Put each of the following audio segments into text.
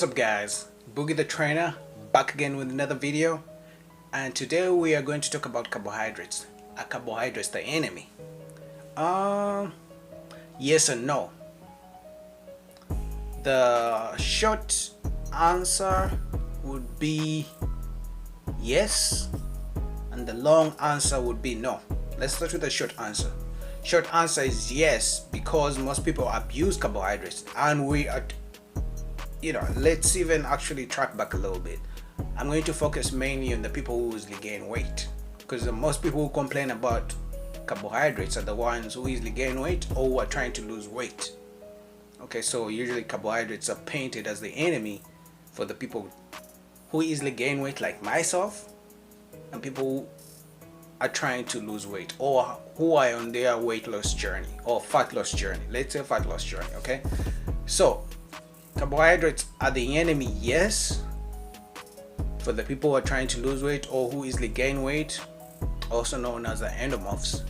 What's up guys, Boogie the Trainer back again with another video, and today we are going to talk about carbohydrates. Are carbohydrates the enemy? Yes and no. The short answer would be yes, and the long answer would be no. Let's start with the short answer. Short answer is yes, because most people abuse carbohydrates, and we are, let's even actually track back a little bit. I'm going to focus mainly on the people who easily gain weight, because the most people who complain about carbohydrates are the ones who easily gain weight or who are trying to lose weight. Okay, so usually carbohydrates are painted as the enemy for the people who easily gain weight, like myself, and people who are trying to lose weight or who are on their weight loss journey or fat loss journey. Let's say fat loss journey. Okay, so carbohydrates are the enemy, yes, for the people who are trying to lose weight or who easily gain weight, also known as the endomorphs.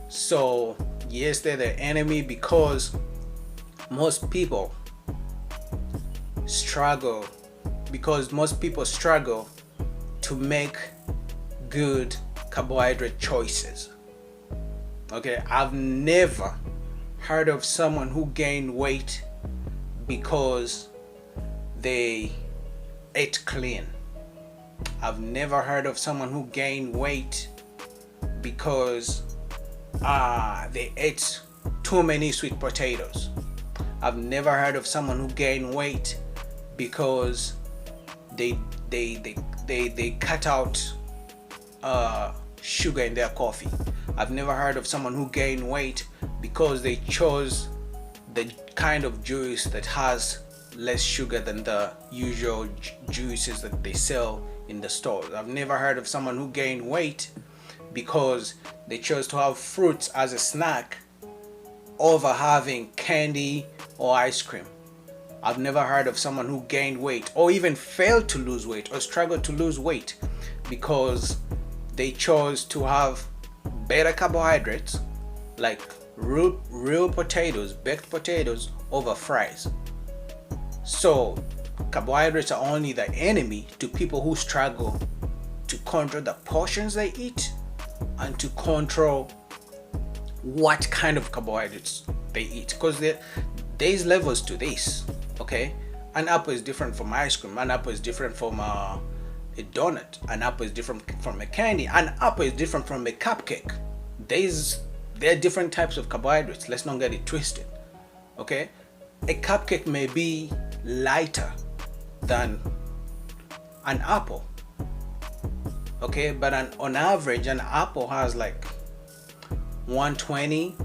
So yes, they're the enemy because most people struggle to make good carbohydrate choices. Okay, I've never heard of someone who gained weight because they ate clean. I've never heard of someone who gained weight because they ate too many sweet potatoes. I've never heard of someone who gained weight because they cut out sugar in their coffee. I've never heard of someone who gained weight because they chose the kind of juice that has less sugar than the usual juices that they sell in the stores. I've never heard of someone who gained weight because they chose to have fruits as a snack over having candy or ice cream. I've never heard of someone who gained weight or even failed to lose weight or struggled to lose weight because they chose to have better carbohydrates like real potatoes, baked potatoes, over fries. So carbohydrates are only the enemy to people who struggle to control the portions they eat and to control what kind of carbohydrates they eat, because there's levels to this. Okay, an apple is different from ice cream, an apple is different from a donut, an apple is different from a candy, an apple is different from a cupcake. There are different types of carbohydrates. Let's not get it twisted. Okay, a cupcake may be lighter than an apple. Okay, but on average an apple has like 120,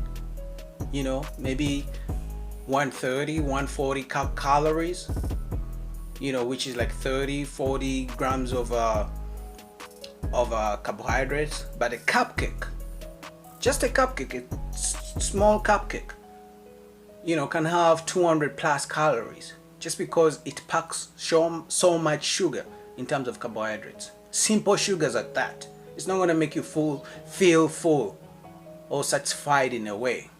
maybe 130, 140 calories, which is like 30-40 grams of carbohydrates. But a cupcake, just a cupcake, a small cupcake, can have 200 plus calories, just because it packs so much sugar in terms of carbohydrates. Simple sugars at that. It's not going to make you feel full or satisfied in a way.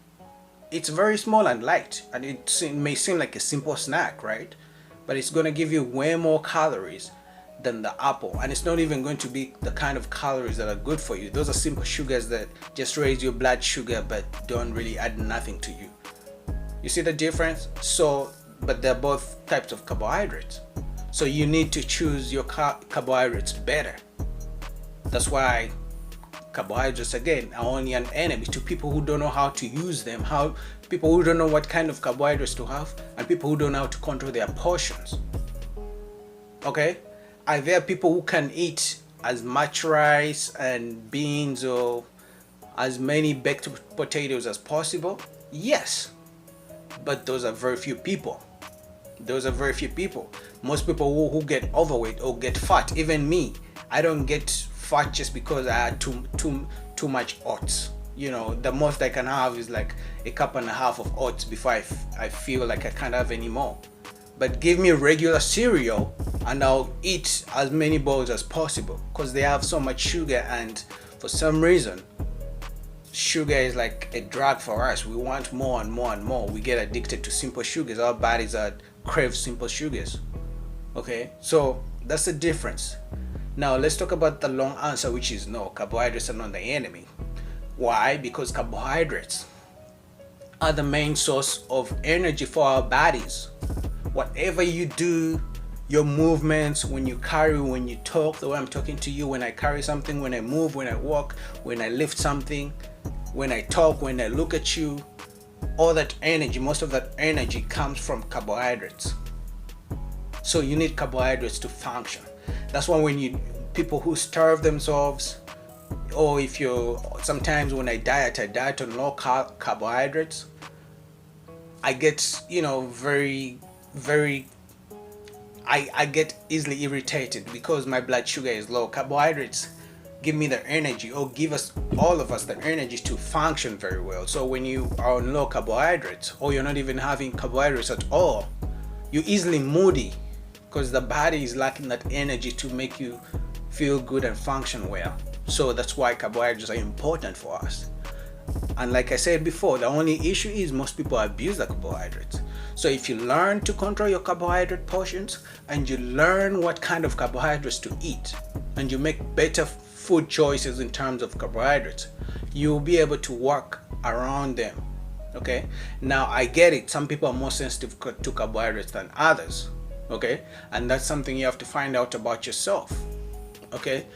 It's very small and light, and it may seem like a simple snack, right? But it's going to give you way more calories than the apple, and it's not even going to be the kind of calories that are good for you. Those are simple sugars that just raise your blood sugar but don't really add nothing to you. You see the difference? But they're both types of carbohydrates, so you need to choose your carbohydrates better. That's why carbohydrates, again, are only an enemy to people who don't know how to use them, people who don't know what kind of carbohydrates to have, and people who don't know how to control their portions. Okay, are there people who can eat as much rice and beans or as many baked potatoes as possible? Yes, but those are very few people. Most people who get overweight or get fat, even me, I don't get fat just because I had too much oats. The most I can have is like a cup and a half of oats before I feel like I can't have any more. But give me regular cereal and I'll eat as many bowls as possible, because they have so much sugar, and for some reason sugar is like a drug for us. We want more and more and more. We get addicted to simple sugars. Our bodies crave simple sugars. Okay, so that's the difference. Now let's talk about the long answer, which is no, carbohydrates are not the enemy. Why? Because carbohydrates are the main source of energy for our bodies. Whatever you do, your movements, when you carry, when you talk, the way I'm talking to you, when I carry something, when I move, when I walk, when I lift something, when I talk, when I look at you, all that energy, most of that energy comes from carbohydrates. So you need carbohydrates to function. That's why when you people who starve themselves, or if you sometimes when I diet on low carbohydrates, I get very I get easily irritated because my blood sugar is low. Carbohydrates give me the energy, or give us all of us the energy to function very well. So when you are on low carbohydrates, or you're not even having carbohydrates at all, you're easily moody because the body is lacking that energy to make you feel good and function well. So that's why carbohydrates are important for us. And like I said before, the only issue is most people abuse the carbohydrates. So if you learn to control your carbohydrate portions, and you learn what kind of carbohydrates to eat, and you make better food choices in terms of carbohydrates, you'll be able to work around them. Okay, now I get it, some people are more sensitive to carbohydrates than others. Okay, and that's something you have to find out about yourself. Okay,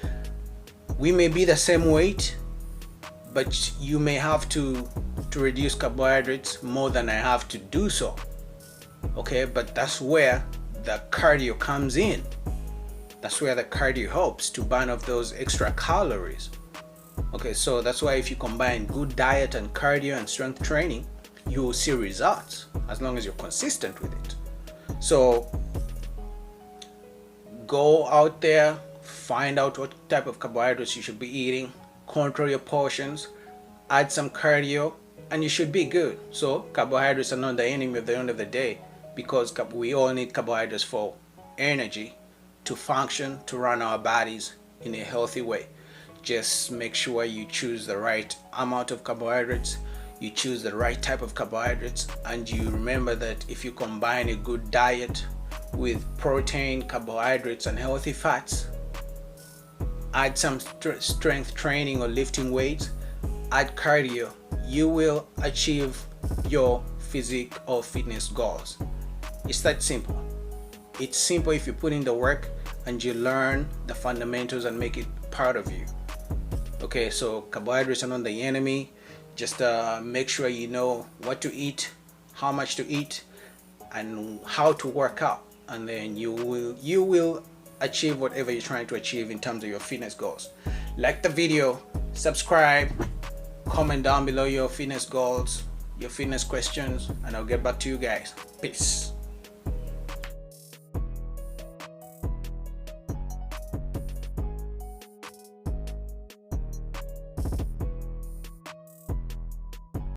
we may be the same weight, but you may have to reduce carbohydrates more than I have to do so. Okay, but that's where the cardio comes in. That's where the cardio helps to burn off those extra calories. Okay, so that's why if you combine good diet and cardio and strength training, you will see results as long as you're consistent with it. So go out there, find out what type of carbohydrates you should be eating, control your portions, add some cardio, and you should be good. So carbohydrates are not the enemy at the end of the day, because we all need carbohydrates for energy, to function, to run our bodies in a healthy way. Just make sure you choose the right amount of carbohydrates, you choose the right type of carbohydrates, and you remember that if you combine a good diet with protein, carbohydrates, and healthy fats, add some strength training or lifting weights, add cardio, you will achieve your physique or fitness goals. It's that simple. It's simple if you put in the work and you learn the fundamentals and make it part of you. Okay, so carbohydrates are not the enemy. Just make sure you know what to eat, how much to eat, and how to work out, and then you will achieve whatever you're trying to achieve in terms of your fitness goals. Like the video, subscribe, comment down below your fitness goals, your fitness questions, and I'll get back to you guys. Peace.